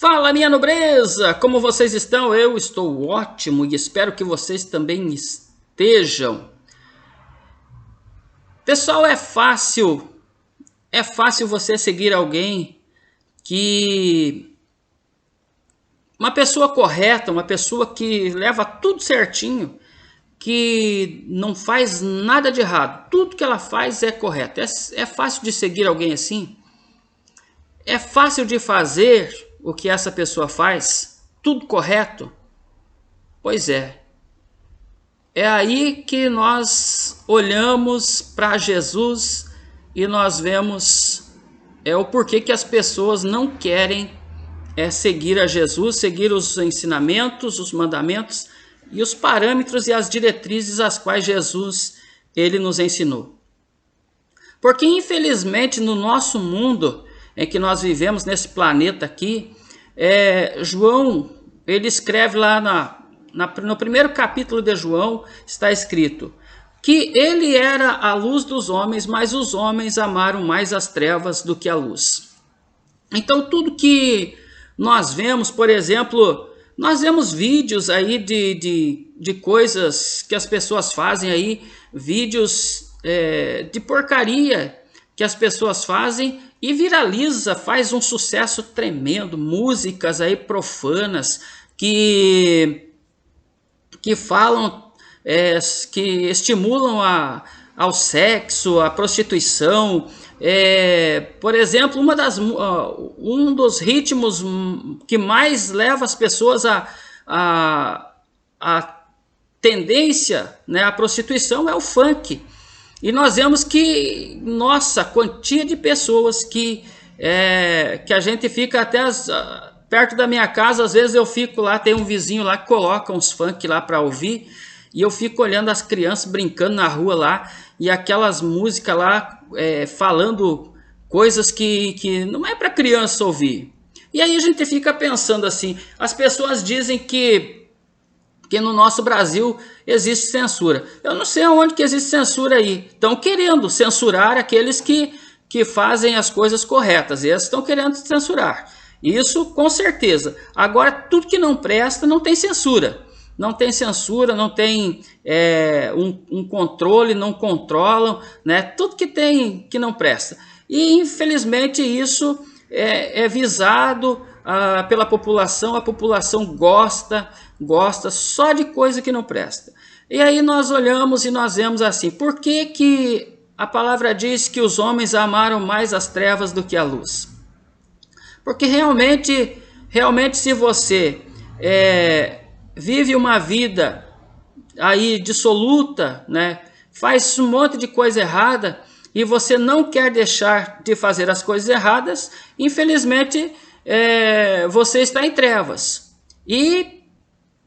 Fala, minha nobreza! Como vocês estão? Eu estou ótimo e espero que vocês também estejam. Pessoal, é fácil você seguir alguém que uma pessoa correta, uma pessoa que leva tudo certinho, que não faz nada de errado. Tudo que ela faz é correto. É fácil de seguir alguém assim? É fácil de fazer o que essa pessoa faz? Tudo correto? Pois é. É aí que nós olhamos para Jesus e nós vemos o porquê que as pessoas não querem seguir a Jesus, seguir os ensinamentos, os mandamentos e os parâmetros e as diretrizes às quais Jesus ele nos ensinou. Porque infelizmente no nosso mundo em que nós vivemos, nesse planeta aqui, João ele escreve lá no primeiro capítulo de João, está escrito que ele era a luz dos homens, mas os homens amaram mais as trevas do que a luz. Então tudo que nós vemos, por exemplo, nós vemos vídeos aí de coisas que as pessoas fazem aí, vídeos de porcaria que as pessoas fazem e viraliza, faz um sucesso tremendo, músicas aí profanas que falam, que estimulam ao sexo, à prostituição. Por exemplo, um dos ritmos que mais leva as pessoas a tendência, né, à prostituição é o funk. E nós vemos que, nossa, quantia de pessoas que a gente fica até perto da minha casa, às vezes eu fico lá, tem um vizinho lá que coloca uns funk lá para ouvir, e eu fico olhando as crianças brincando na rua lá, e aquelas músicas lá falando coisas que não é para criança ouvir. E aí a gente fica pensando assim, as pessoas dizem que no nosso Brasil existe censura. Eu não sei onde que existe censura aí. Estão querendo censurar aqueles que fazem as coisas corretas. Eles estão querendo censurar. Isso com certeza. Agora, tudo que não presta não tem censura. Não tem censura, não tem um controle, não controlam, né? Tudo que não presta. E infelizmente isso é visado pela população. A população gosta só de coisa que não presta. E aí nós olhamos e nós vemos assim, por que a palavra diz que os homens amaram mais as trevas do que a luz? Porque realmente se você vive uma vida aí dissoluta, né, faz um monte de coisa errada e você não quer deixar de fazer as coisas erradas, infelizmente você está em trevas. E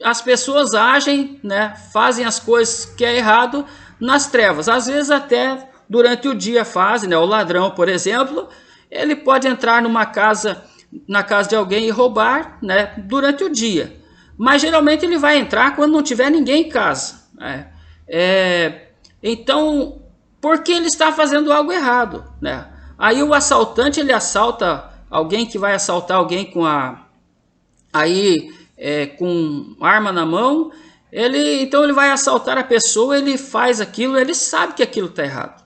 as pessoas agem, né, fazem as coisas que é errado nas trevas. Às vezes até durante o dia fazem, né? O ladrão, por exemplo, ele pode entrar na casa de alguém e roubar, né, durante o dia. Mas geralmente ele vai entrar quando não tiver ninguém em casa. Né? Então, porque ele está fazendo algo errado, né? Aí o assaltante ele assalta alguém que vai assaltar alguém com com arma na mão, então ele vai assaltar a pessoa, ele faz aquilo, ele sabe que aquilo está errado.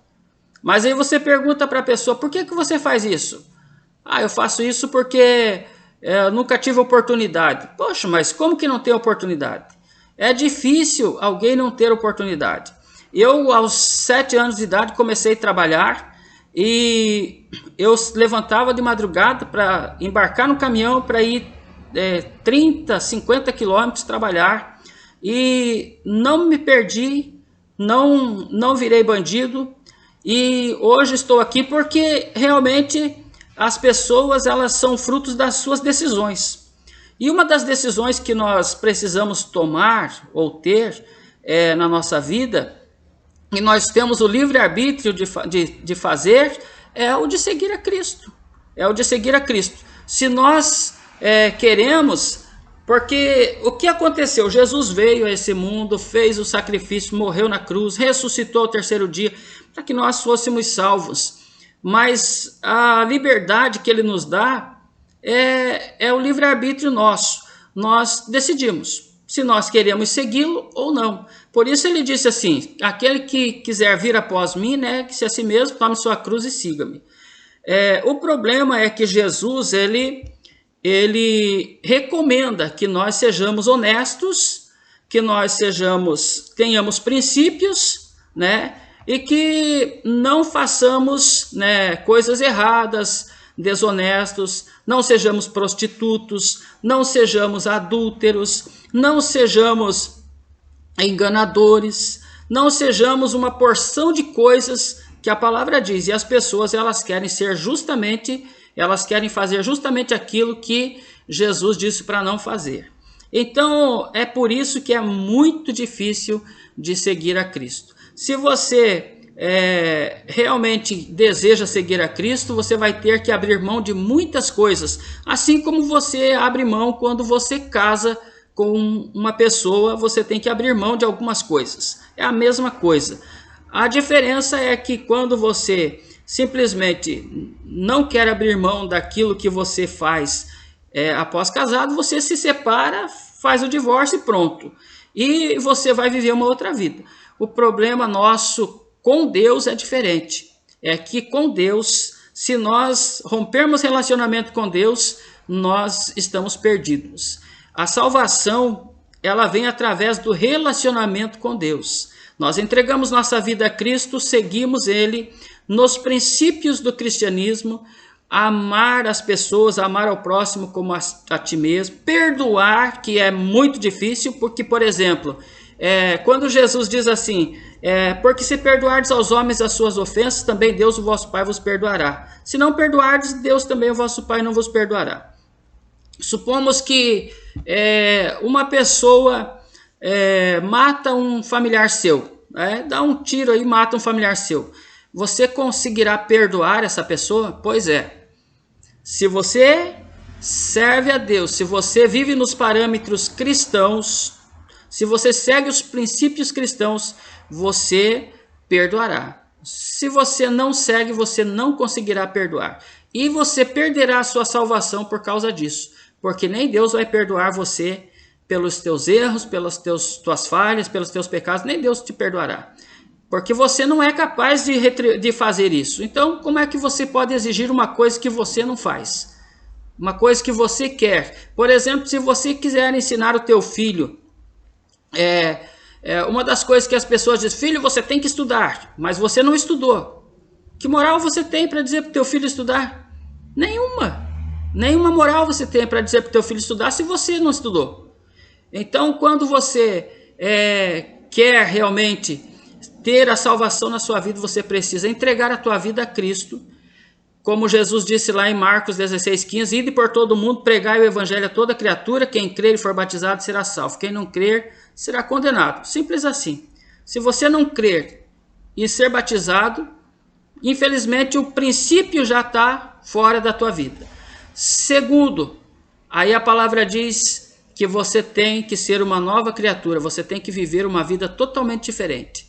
Mas aí você pergunta para a pessoa, por que você faz isso? Eu faço isso porque eu nunca tive oportunidade. Poxa, mas como que não tem oportunidade? É difícil alguém não ter oportunidade. Eu, aos 7 anos de idade, comecei a trabalhar e eu levantava de madrugada para embarcar no caminhão para ir 30, 50 quilômetros trabalhar e não me perdi, não virei bandido e hoje estou aqui porque realmente as pessoas elas são frutos das suas decisões. E uma das decisões que nós precisamos tomar ou ter na nossa vida, e nós temos o livre-arbítrio de fazer, é o de seguir a Cristo. É o de seguir a Cristo. Se nós queremos, porque o que aconteceu? Jesus veio a esse mundo, fez o sacrifício, morreu na cruz, ressuscitou ao terceiro dia, para que nós fôssemos salvos. Mas a liberdade que ele nos dá é o livre-arbítrio nosso. Nós decidimos se nós queremos segui-lo ou não. Por isso ele disse assim: aquele que quiser vir após mim, negue-se a si mesmo, tome sua cruz e siga-me. O problema é que Jesus ele recomenda que nós sejamos honestos, que nós tenhamos princípios, né? E que não façamos, né, coisas erradas, desonestos, não sejamos prostitutos, não sejamos adúlteros, não sejamos enganadores, não sejamos uma porção de coisas que a palavra diz. E as pessoas, elas querem fazer justamente aquilo que Jesus disse para não fazer. Então, é por isso que é muito difícil de seguir a Cristo. Se você realmente deseja seguir a Cristo, você vai ter que abrir mão de muitas coisas, assim como você abre mão quando você casa com uma pessoa, você tem que abrir mão de algumas coisas. É a mesma coisa. A diferença é que quando você simplesmente não quer abrir mão daquilo que você faz após casado, você se separa, faz o divórcio e pronto. E você vai viver uma outra vida. O problema nosso com Deus é diferente. É que com Deus, se nós rompermos relacionamento com Deus, nós estamos perdidos. A salvação, ela vem através do relacionamento com Deus. Nós entregamos nossa vida a Cristo, seguimos Ele nos princípios do cristianismo, amar as pessoas, amar ao próximo como a ti mesmo, perdoar, que é muito difícil, porque, por exemplo, quando Jesus diz assim, porque se perdoardes aos homens as suas ofensas, também Deus, o vosso Pai, vos perdoará. Se não perdoardes, Deus também, o vosso Pai, não vos perdoará. Supomos que uma pessoa mata um familiar seu, dá um tiro aí e mata um familiar seu. Você conseguirá perdoar essa pessoa? Pois é. Se você serve a Deus, se você vive nos parâmetros cristãos, se você segue os princípios cristãos, você perdoará. Se você não segue, você não conseguirá perdoar. E você perderá a sua salvação por causa disso. Porque nem Deus vai perdoar você pelos teus erros, pelas tuas falhas, pelos teus pecados. Nem Deus te perdoará. Porque você não é capaz de fazer isso. Então, como é que você pode exigir uma coisa que você não faz? Uma coisa que você quer. Por exemplo, se você quiser ensinar o teu filho... uma das coisas que as pessoas dizem: filho, você tem que estudar, mas você não estudou. Que moral você tem para dizer para o teu filho estudar? Nenhuma moral você tem para dizer para o teu filho estudar se você não estudou. Então, quando você quer realmente ter a salvação na sua vida, você precisa entregar a tua vida a Cristo. Como Jesus disse lá em Marcos 16,15, ide por todo mundo, pregai o evangelho a toda criatura, quem crer e for batizado será salvo, quem não crer será condenado. Simples assim. Se você não crer e ser batizado, infelizmente o princípio já está fora da tua vida. Segundo, aí a palavra diz que você tem que ser uma nova criatura, você tem que viver uma vida totalmente diferente.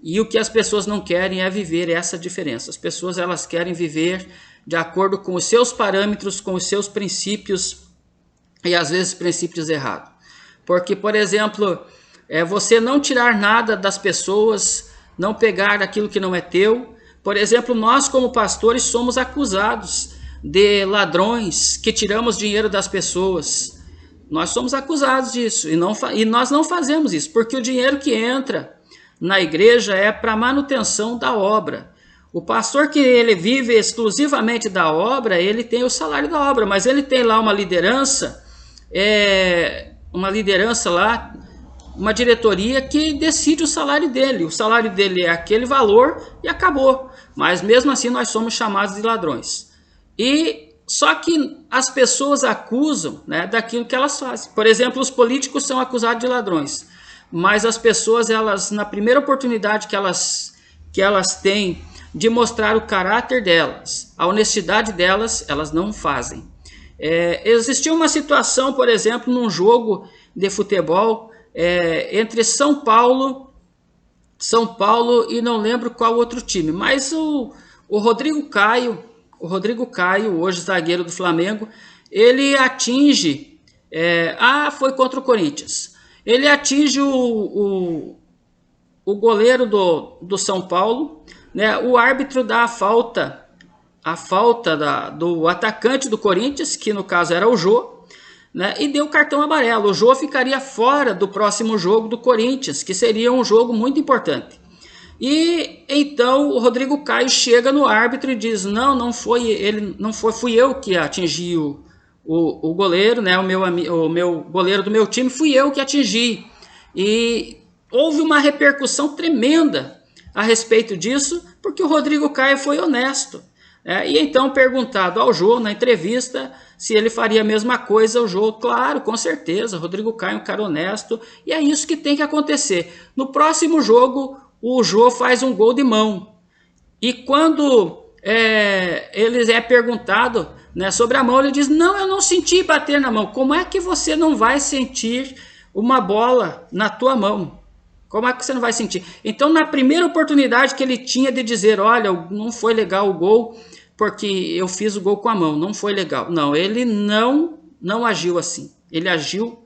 E o que as pessoas não querem é viver essa diferença. As pessoas, elas querem viver de acordo com os seus parâmetros, com os seus princípios, e às vezes princípios errados. Porque, por exemplo, você não tirar nada das pessoas, não pegar aquilo que não é teu. Por exemplo, nós como pastores somos acusados de ladrões que tiramos dinheiro das pessoas. Nós somos acusados disso e nós não fazemos isso, porque o dinheiro que entra na igreja é para manutenção da obra. O pastor que ele vive exclusivamente da obra, ele tem o salário da obra, mas ele tem lá uma liderança lá, uma diretoria que decide o salário dele. O salário dele é aquele valor e acabou. Mas mesmo assim nós somos chamados de ladrões. E só que as pessoas acusam, né, daquilo que elas fazem. Por exemplo, os políticos são acusados de ladrões. Mas as pessoas, elas, na primeira oportunidade que elas têm de mostrar o caráter delas, a honestidade delas, elas não fazem. Existiu uma situação, por exemplo, num jogo de futebol entre São Paulo e não lembro qual outro time, mas o Rodrigo Caio, hoje zagueiro do Flamengo, ele atinge, foi contra o Corinthians, ele atinge o goleiro do São Paulo, né? O árbitro dá a falta do atacante do Corinthians, que no caso era o Jô, né? E deu cartão amarelo. O Jô ficaria fora do próximo jogo do Corinthians, que seria um jogo muito importante. E então o Rodrigo Caio chega no árbitro e diz: não foi ele, fui eu que atingi o goleiro, né? O meu goleiro do meu time, fui eu que atingi. E houve uma repercussão tremenda a respeito disso, porque o Rodrigo Caio foi honesto. E então, perguntado ao Jô na entrevista se ele faria a mesma coisa, o Jô, claro, com certeza, Rodrigo Caio é um cara honesto, e é isso que tem que acontecer. No próximo jogo, o Jô faz um gol de mão, e quando ele é perguntado, né, sobre a mão, ele diz: não, eu não senti bater na mão. Como é que você não vai sentir uma bola na tua mão? Como é que você não vai sentir? Então, na primeira oportunidade que ele tinha de dizer: olha, não foi legal o gol, porque eu fiz o gol com a mão, não foi legal. Não, ele não agiu assim. Ele agiu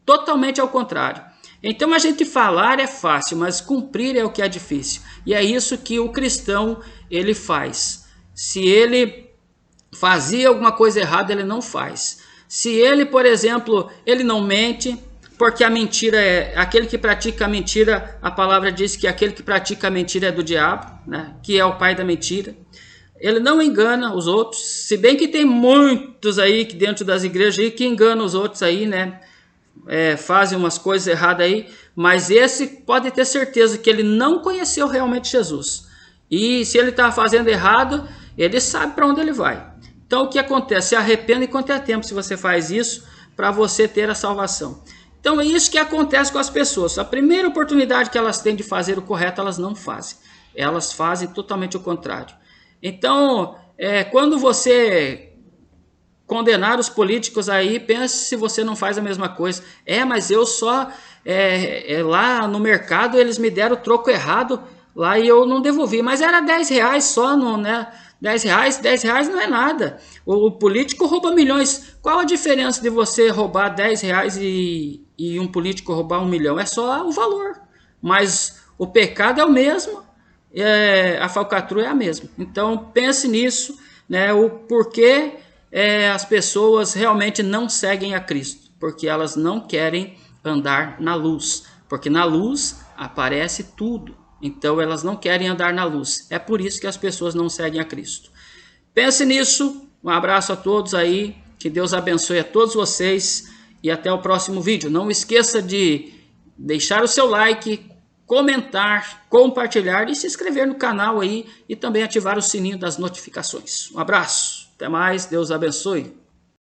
totalmente ao contrário. Então, a gente falar é fácil, mas cumprir é o que é difícil. E é isso que o cristão ele faz. Se ele fazia alguma coisa errada, ele não faz. Se ele, por exemplo, ele não mente, porque a mentira aquele que pratica a mentira, a palavra diz que aquele que pratica a mentira é do diabo, né? Que é o pai da mentira. Ele não engana os outros, se bem que tem muitos aí que dentro das igrejas aí que enganam os outros aí, né? Fazem umas coisas erradas aí, mas esse pode ter certeza que ele não conheceu realmente Jesus. E se ele está fazendo errado, ele sabe para onde ele vai. Então o que acontece? Se arrependa enquanto é tempo, se você faz isso, para você ter a salvação. Então é isso que acontece com as pessoas. A primeira oportunidade que elas têm de fazer o correto, elas não fazem. Elas fazem totalmente o contrário. Então, quando você condenar os políticos aí, pense se você não faz a mesma coisa. Mas eu só, lá no mercado, eles me deram o troco errado lá e eu não devolvi. Mas era R$10 só, né? R$10 não é nada. O político rouba milhões. Qual a diferença de você roubar R$10 e um político roubar 1 milhão? É só o valor. Mas o pecado é o mesmo, a falcatrua é a mesma. Então pense nisso, né? O porquê as pessoas realmente não seguem a Cristo. Porque elas não querem andar na luz. Porque na luz aparece tudo. Então elas não querem andar na luz. É por isso que as pessoas não seguem a Cristo. Pense nisso. Um abraço a todos aí. Que Deus abençoe a todos vocês. E até o próximo vídeo. Não esqueça de deixar o seu like, comentar, compartilhar e se inscrever no canal aí. E também ativar o sininho das notificações. Um abraço. Até mais. Deus abençoe.